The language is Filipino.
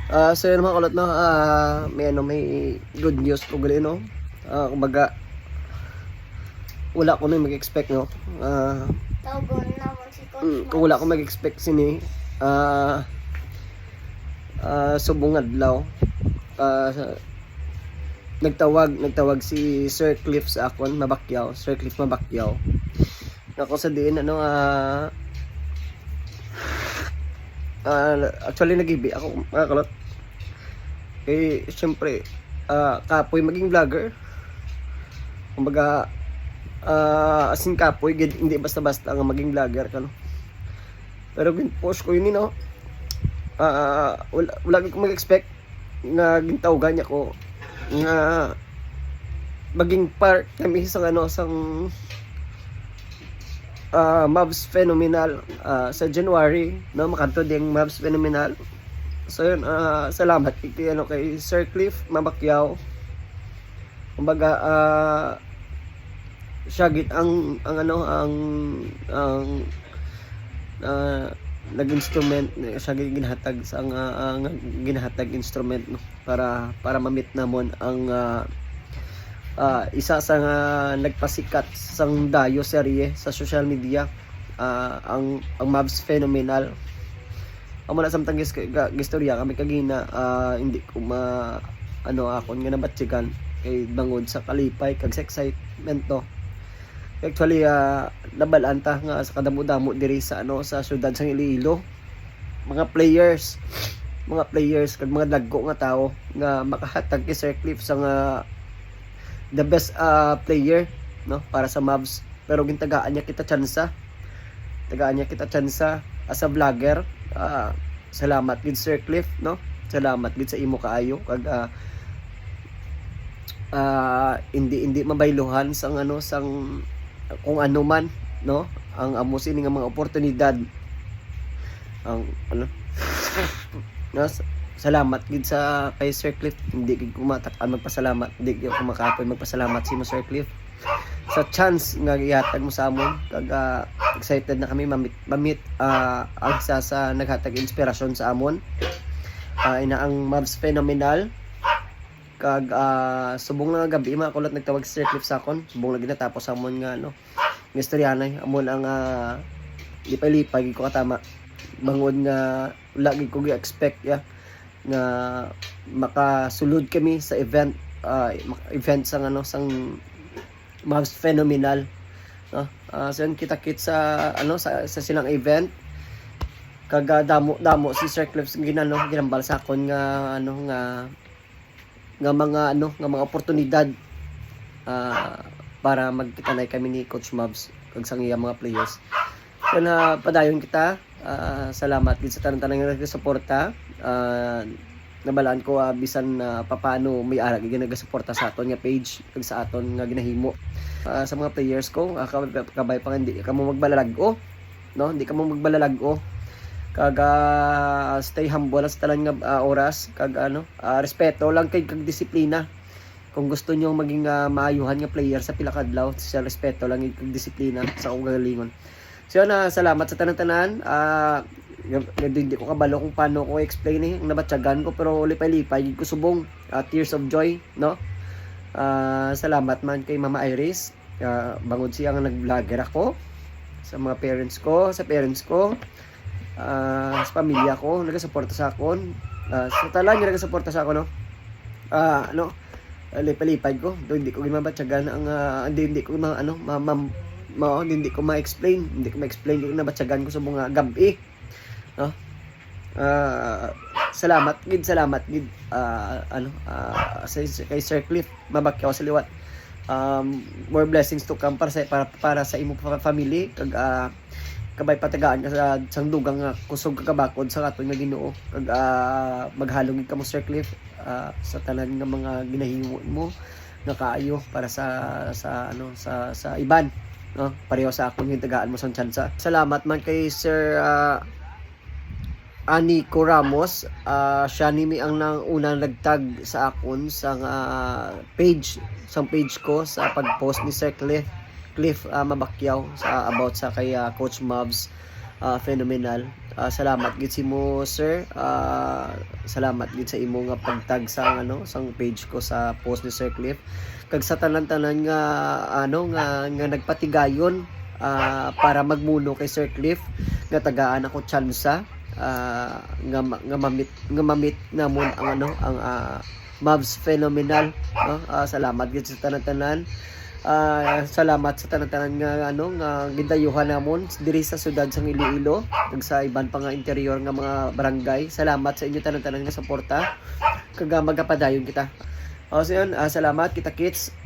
So yun mga kulot, no, may good news ko gali, no. Kumbaga wala ko na mag-expect, no. Tawgon na mo si Coach Kung wala ko mag-expect sini subong adlaw, nagtawag si Sir Cliff sa akon, Sir Cliff Mabakyaw. Nako sa diin ano, actually nagibi ako mga kulot. Siyempre, kapoy maging vlogger. Kumbaga, as in kapoy, hindi basta-basta nga maging vlogger ka, no? Pero post ko yun, no? Wala ko mag-expect nga gintawgan niya ko nga maging part kami sa Mavs Phenomenal sa January, no? Makanto ding Mavs Phenomenal. So yun, salamat kay Sir Cliff Mabakyaw. Kumbaga, siya git ang nag-instrument, siya ginhatag sa ginhatag instrument, no, para ma-meet namon ang isa sa nagpasikat sang dayo serye sa social media, ang Mavs Phenomenal. Amo na samtang gistorya kami kagina, hindi ko akon nga nabatsikan kay bangod sa kalipay kag sa excitement, no. Actually, nabalaan ta nga sa kadamo-damo diri sa sa syudad sang Iloilo, mga players kag mga dagko nga tao nga makahatag kay Sir Cliff sa the best player, no, para sa Mavs. Pero gintagaan niya kita tsansa as a vlogger. Salamat gid Sir Cliff, no. Salamat gid sa imo kaayo kag hindi mabayluhan sang kung ano man, no, ang amo sini nga mga oportunidad, ang salamat gid sa kay Sir Cliff. Hindi gid ko magpasalamat, hindi gid ko makapoy magpasalamat si mo Sir Cliff sa chance nga gihatag mo sa amon. Kag excited na kami mamit ang isa sa naghatag inspirasyon sa amon, ina ang Mavs Phenomenal. Kag subong na gabi mga kulot nagtawag si Sir Cliff sa akon, subong lagi natapos amon nga istoryanay amon ang lipay-lipay ko katama bangod nga lagi ko gi-expect nga makasulod kami sa event sang Mavs Phenomenal, no. So yun, kita-kit sa sa silang event. Kag damo si Sir Cliff ginambal sa akon nga nga mga oportunidad para magkitanay kami ni Coach Mavs kag sang iya mga players. So na padayon kita, salamat gid sa tanan-tanan nga nagsuporta. Nabalaan ko bisan papaano may ara gid nagasuporta sa aton nga page kag sa aton nga ginahimo. Sa mga players ko, kabay pa hindi ka mo magbalalago, no, hindi ka mo magbalalago. Kag stay humble sa tanan nga oras, kag respeto lang kay kag disiplina. Kung gusto niyo maging maayuhan nga player sa pila ka adlaw, sa respeto lang kag disiplina sa kagalingon. So yun, salamat sa tanan-tanan. Hindi ko kabalo kung paano ko explain ang nabatyagan ko, pero lipay-lipay ko subong, tears of joy, no. Salamat man kay Mama Iris, bangod siya nga nag-vlogger ako sa mga parents ko, sa pamilya ko, nagasuporta sa akon, sa talan nga nagasuporta sa akon, no. Lipay-lipay ko, hindi ko gimabatyagan ang hindi ko hindi ko ma-explain yung nabatyagan ko sa mga gabi, no. Salamat gid kay Sir Cliff Mabakyaw sa liwat. More blessings to come para sa imo family, kag kabay patagaan ka sa sang dugang kusog kakabakod sa aton nga Ginoo. Kag maghalong ka mo Sir Cliff sa tanan nga mga ginahimo mo nga kaayo para sa iban, no, pareho sa akong hintagaan mo sang tsansa. Salamat man kay Sir Anico Ramos, siya nimi ang unang nagtag sa akon sa page ko sa pag-post ni Sir Cliff Mabakyaw sa about sa kay Coach Mavs. phenomenal. Salamat gid si mo sir. Salamat gid sa imo nga pagtag sa sang page ko sa post ni Sir Cliff. Kag sa tanan-tanan nga nga nagpatigayon para magmuno kay Sir Cliff nga tagaan ako tsansa nga mamit namon ang Mavs phenomenal, no? Salamat gid sa tanan-tanan. Salamat sa tanan-tanan nga nga gidayuhan namon diri sa syudad sa Iloilo ug sa iban pa nga interior nga mga barangay. Salamat sa inyo tanan-tanan nga suporta kag magapadayon kita. So yun, salamat kita kits.